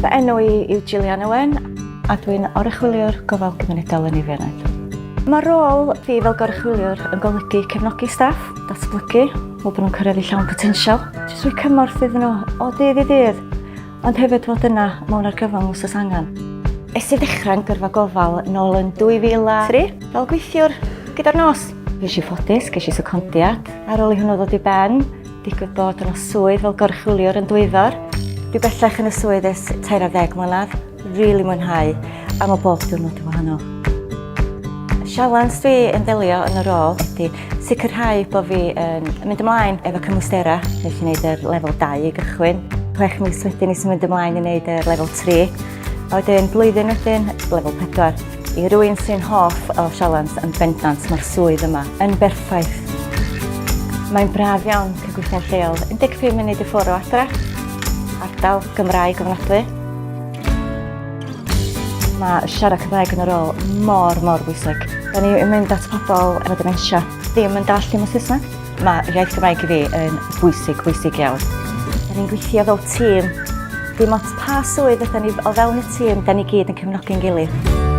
Fy enw i yw Gillian Owen a dwi'n oruchwyliwr gofal gymunedol yn Ifenaid. Mae rôl fi fel goruchwyliwr yn golygu cefnogi staff, datblygu, fel bod nhw'n cyrraedd eu llawn potensial. Jyst rhoi cymorth iddyn nhw o dydd i dydd, ond hefyd fod yna mewn argyfwng os oes angen. Es i ddechrau'n gyrfa gofal nôl yn 2003 fel gweithiwr gyda'r nos. Ges i ffodus, ges i secondiad. Ar ôl i hwnnw ddod i ben, digwydd bod yn o swydd fel goruchwyliwr yn Dwyfor. Dwi bellach yn y swydd ers 10 mlynedd, rili mwynhau, a mae bob diwrnod yn wahanol. Y sialens dwi yn delio yn y rôl ydy sicrhau bod fi yn mynd ymlaen efo cymwystera, nes i wneud yr lefel 2 i gychwyn. 6 mis wedyn nes i mynd ymlaen i wneud yr lefel 3, a wedyn blwyddyn wedyn, lefel 4. I rywun sy'n hoff o sialens yn bendant mae'r swydd yma yn berffaith. Mae'n braf iawn cael gweithio'n lleol, 15 munud i ffwrdd o adre, ardal Gymraeg ofnadwy. Mae siarad Cymraeg yn y rôl mor bwysig. Da ni'n mynd at pobl efo dementia ddim yn dallt dim o Saesneg. Mae iaith Gymraeg i fi yn bwysig iawn. Da ni'n gweithio fel tîm. Dim ots pa swydd ydyn ni o fewn y tîm, da ni gyd yn cefnogi'n gilydd.